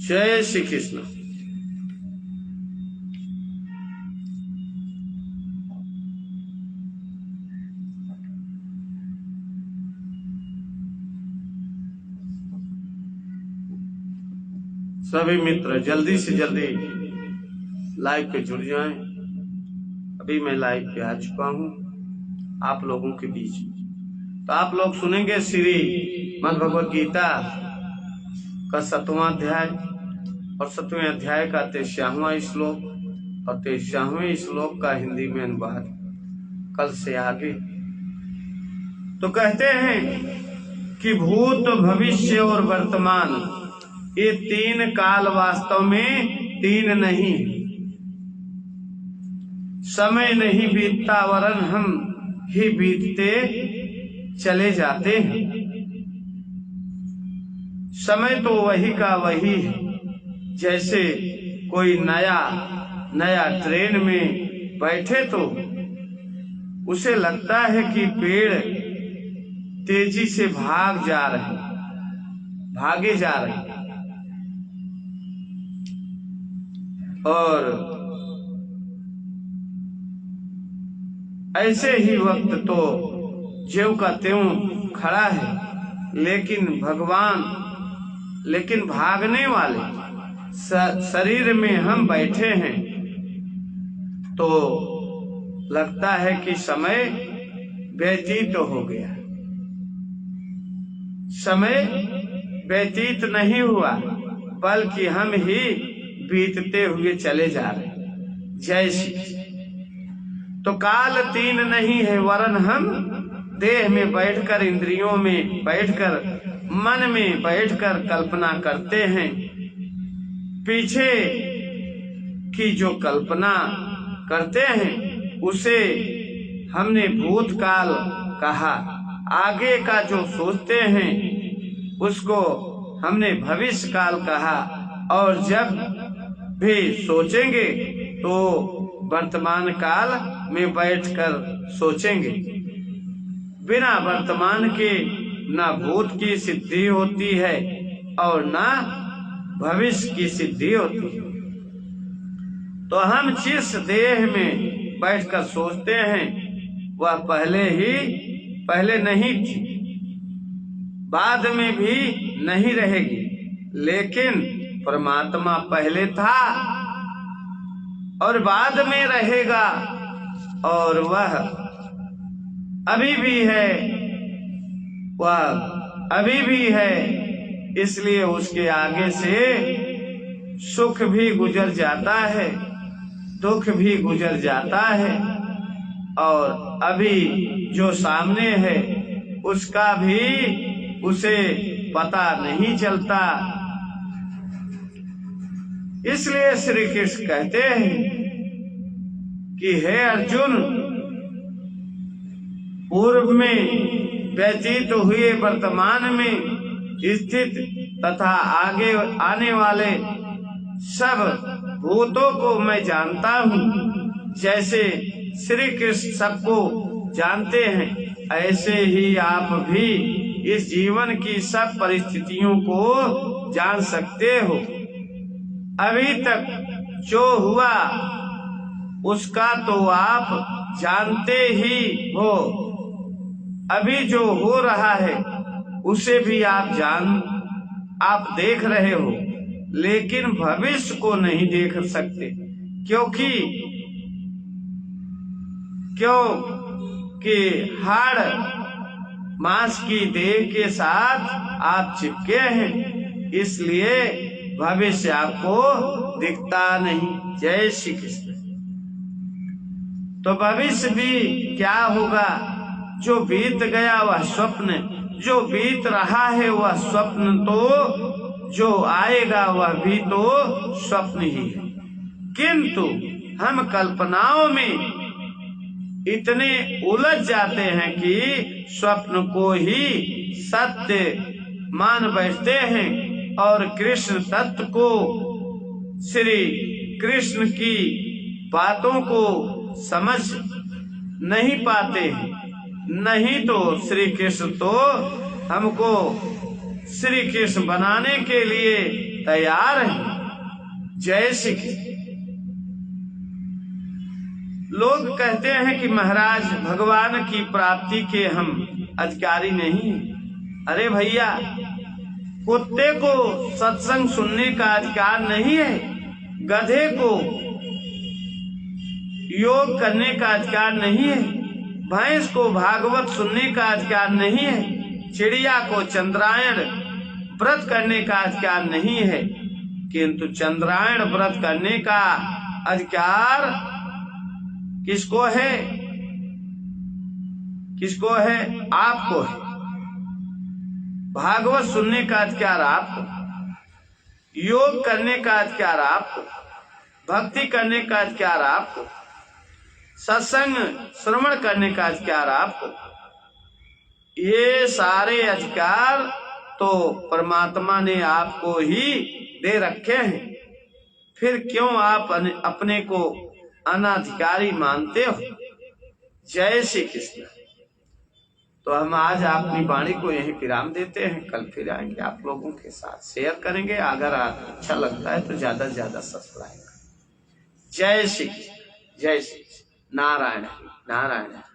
जय श्री कृष्ण। सभी मित्र जल्दी से जल्दी लाइव पे जुड़ जाएं। अभी मैं लाइव पे आ चुका हूं आप लोगों के बीच। तो आप लोग सुनेंगे श्रीमद् भगवद गीता का 7वां अध्याय और 7वें अध्याय का 83वां श्लोक और 83वें श्लोक का हिंदी में अनुवाद कल से आगे। तो कहते हैं कि भूत, भविष्य और वर्तमान, ये 3 काल वास्तव में 3 नहीं। समय नहीं बीतता वरन हम ही बीतते चले जाते हैं। समय तो वही का वही है। जैसे कोई नया ट्रेन में बैठे तो उसे लगता है कि पेड़ तेजी से भागे जा रहे और ऐसे ही वक्त तो ज्यों का त्यों खड़ा है, लेकिन भागने वाले शरीर में हम बैठे हैं तो लगता है कि समय व्यतीत हो गया। समय व्यतीत नहीं हुआ बल्कि हम ही बीतते हुए चले जा रहे। जय श्री। तो काल 3 नहीं है वरन हम देह में बैठकर, इंद्रियों में बैठकर, मन में बैठकर कल्पना करते हैं। पीछे की जो कल्पना करते हैं उसे हमने भूतकाल कहा। आगे का जो सोचते हैं उसको हमने भविष्य काल कहा। और जब भी सोचेंगे तो वर्तमान काल में बैठकर सोचेंगे। बिना वर्तमान के न भूत की सिद्धि होती है और न भविष्य की सिद्धि होती है। तो हम जिस देह में बैठकर सोचते हैं वह पहले नहीं थी, बाद में भी नहीं रहेगी। लेकिन परमात्मा पहले था और बाद में रहेगा और वह अभी भी है। इसलिए उसके आगे से सुख भी गुजर जाता है, दुख भी गुजर जाता है और अभी जो सामने है उसका भी उसे पता नहीं चलता। इसलिए श्री कृष्ण कहते हैं कि हे अर्जुन, पूर्व में व्यतीत हुए, वर्तमान में स्थित तथा आगे आने वाले सब भूतों को मैं जानता हूँ। जैसे श्री कृष्ण सबको जानते हैं ऐसे ही आप भी इस जीवन की सब परिस्थितियों को जान सकते हो। अभी तक जो हुआ उसका तो आप जानते ही हो, अभी जो हो रहा है उसे भी आप देख रहे हो, लेकिन भविष्य को नहीं देख सकते। क्योंकि हाड़ मांस की देह के साथ आप चिपके हैं, इसलिए भविष्य आपको दिखता नहीं। जय श्री कृष्ण। तो भविष्य भी क्या होगा? जो बीत गया वह स्वप्न, जो बीत रहा है वह स्वप्न, तो जो आएगा वह भी तो स्वप्न ही है। किंतु हम कल्पनाओं में इतने उलझ जाते हैं कि स्वप्न को ही सत्य मान बैठते हैं और कृष्ण तत्व को, श्री कृष्ण की बातों को समझ नहीं पाते हैं। नहीं तो श्री कृष्ण तो हमको श्री कृष्ण बनाने के लिए तैयार हैं। जय श्री कृष्ण। लोग कहते हैं कि महाराज भगवान की प्राप्ति के हम अधिकारी नहीं हैं। अरे भैया, कुत्ते को सत्संग सुनने का अधिकार नहीं है, गधे को योग करने का अधिकार नहीं है, भैंस को भागवत सुनने का अधिकार नहीं है, चिड़िया को चंद्रायण व्रत करने का अधिकार नहीं है। किंतु चंद्रायण व्रत करने का अधिकार किसको है? किसको है? आपको है। भागवत सुनने का अधिकार आपको, योग करने का अधिकार आपको, भक्ति करने का अधिकार आपको, सत्संग श्रवण करने का अधिकार आपको। ये सारे अधिकार तो परमात्मा ने आपको ही दे रखे हैं। फिर क्यों आप अपने को अनाधिकारी मानते हो? जय श्री कृष्ण। तो हम आज अपनी वाणी को यहीं विराम देते हैं। कल फिर आएंगे, आप लोगों के साथ शेयर करेंगे। अगर आपको अच्छा लगता है तो ज्यादा से ज्यादा सब्सक्राइब करें। जय श्री कृष्ण। जय श्री कृष्ण। नारायण नारायण।